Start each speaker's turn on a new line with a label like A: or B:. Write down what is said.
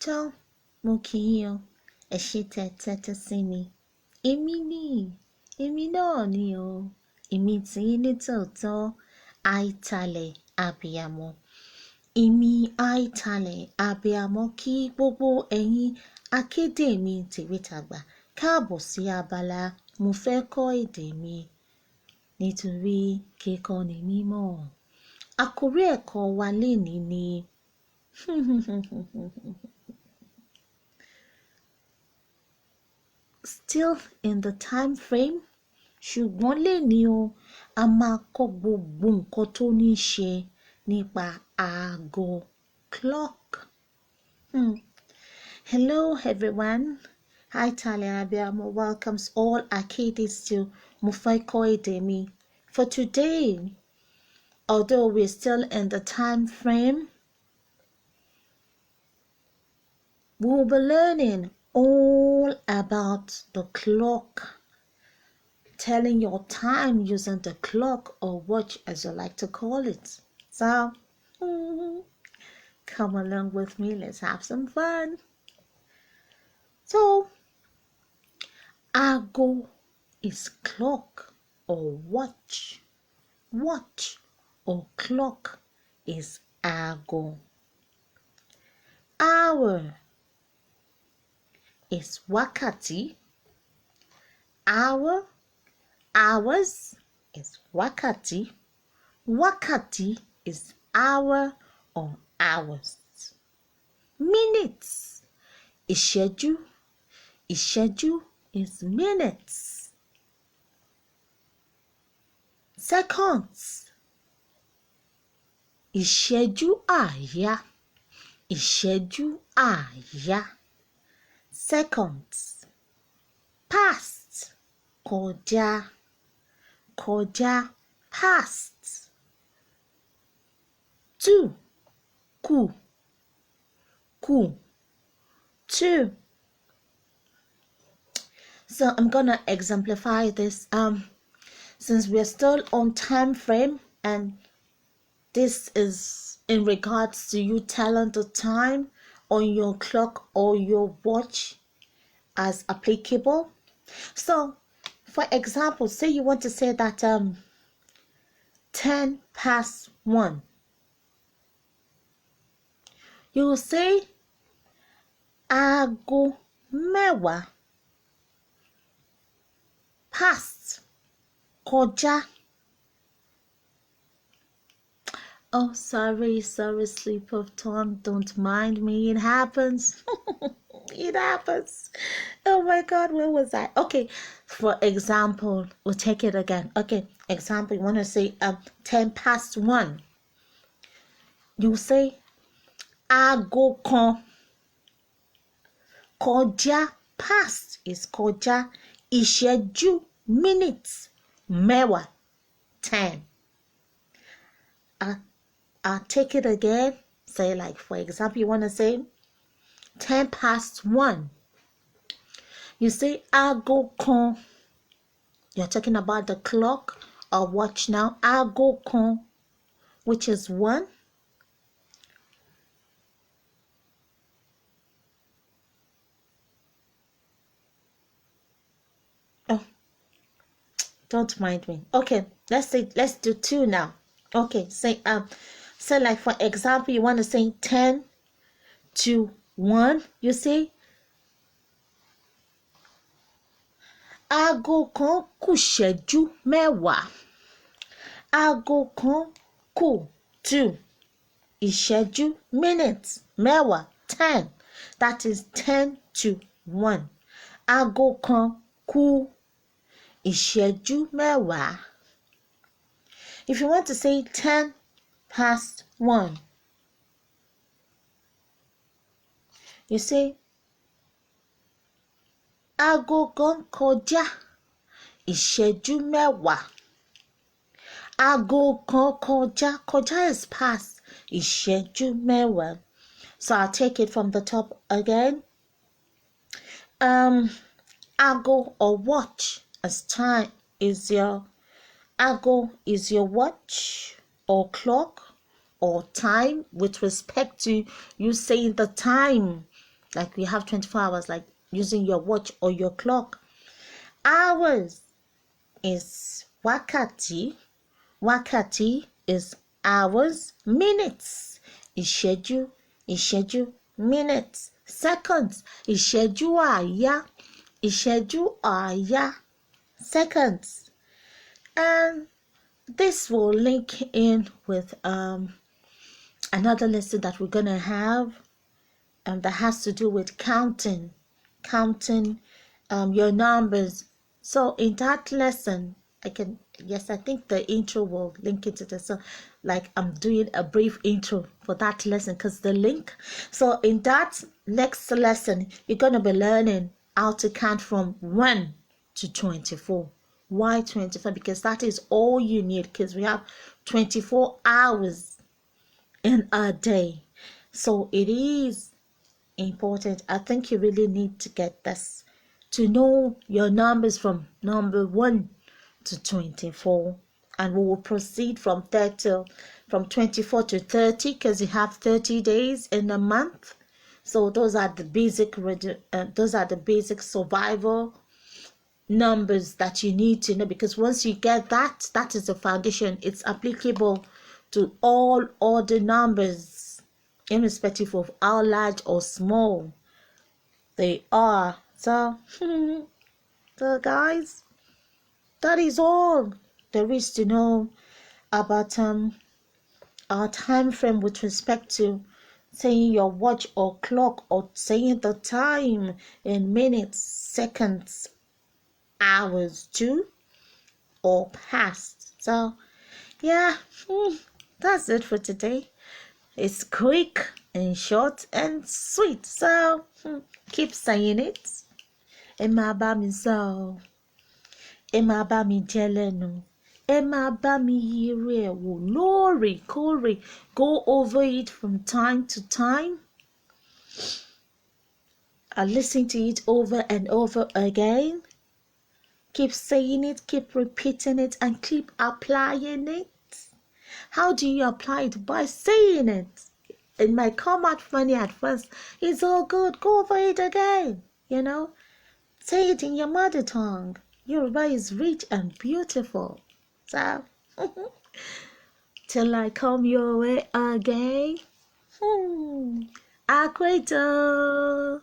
A: Tó, mo kí yín o, ẹ ṣé tẹ́tí sí mi. Èmi náà ni o, èmi tí yín ní tòótọ́, àìtalẹ̀ abiyamọ. Èmi àìtalẹ̀ abiyamọ kí gbogbo ẹ̀yin akéde mi tèwe tàgbà káàbọ̀ sí abala Mofeko Ede Mi nítorí kíkọ́ ni mímọ̀. Àkórí ẹ̀kọ́ wa lénìí ni still in the time frame, ṣùgbọ́n lénìí o, a máa kọ́ gbogbo nǹkan tó ní ṣe nípa aago clock. Hello everyone. Hi Talia Abiamo welcomes all Akedes to Mofeko Ede Mi. For today, although we're still in the time frame, we'll be learning all about the clock, telling your time using the clock or watch as you like to call it. So, come along with me, let's have some fun. So, aago is clock or watch. Watch or clock is aago. Hour is wákàtí. Hours is wákàtí. Wákàtí is hour or hours. Minutes, ìṣẹ́jú. Ìṣẹ́jú is minutes. Seconds, ìṣẹ́jú àáyá. Ìṣẹ́jú àáyá. Seconds. Past, kọjá. Kọjá, past. Two, kù. Kù, two. So I'm gonna exemplify this since we're still on time frame, and this is in regards to you telling the time on your clock or your watch as applicable. So for example, say you want to say that 10 past 1. You will say aago mẹ́wàá past, kọjá. Oh, sorry, slip of tongue. Don't mind me. It happens. It happens. Oh my God, where was I? Okay, for example, we'll take it again. Okay, example, you want to say 10 past 1. You say aago kan. Kọjá, past is kọjá. Ìṣẹ́jú, minutes. Mẹ́wàá, 10. I'll take it again. Say, like, for example, you want to say 10 past 1. You say aago kan. You're talking about the clock or watch now. Aago kan, which is 1. Oh, don't mind me. Okay, let's do 2 now. Okay, say like for example, you want to say 10 to 1. You say aago kan kù ìṣẹ́jú mẹ́wàá. Aago kan kù 2 ìṣẹ́jú, minutes, mẹ́wàá, 10. That is 10 to 1. Aago kan kù ìṣẹ́jú mẹ́wàá. If you want to say 10 past 1, you say aago kan kọjá ìṣẹ́jú mẹ́wàá. Aago kan kọjá is past, ìṣẹ́jú mẹ́wàá. So I'll take it from the top again. Aago or watch as time is your aago is your watch or clock or time with respect to you saying the time Like we have 24 hours, like using your watch or your clock. Hours is wakati. Wakati is hours. Minutes is schedule. Minutes. Seconds is schedule àáyá. Seconds. And this will link in with another lesson that we're gonna have that has to do with counting your numbers. So in that lesson, I think the intro will link into this. So like I'm doing a brief intro for that lesson because the link. So in that next lesson, you're going to be learning how to count from 1 to 24. Why 24? Because that is all you need, because we have 24 hours in a day. So it is important. I think you really need to get this, to know your numbers from number 1 to 24, and we will proceed from 24 to 30, because you have 30 days in a month. So those are the basic survival numbers that you need to know, because once you get that, that is the foundation. It's applicable to all other numbers, irrespective of how large or small they are. So so guys, that is all there is to know about our time frame with respect to saying your watch or clock, or saying the time in minutes, seconds, hours too, or past. So yeah, that's it for today. It's quick and short and sweet. So keep saying it. Ẹ máa bá mi sọ ọ́, ẹ máa bá mi jẹ́ lẹ́nu, ẹ máa bá mi yiri ẹ̀ wò lóòrèkóòrè. Go over it from time to time. I listen to it over and over again. Keep saying it, keep repeating it, and keep applying it. How do you apply it? By saying it. It might come out funny at first. It's all good. Go over it again. Say it in your mother tongue. Yoruba is rich and beautiful. So, till I come your way again. Akede.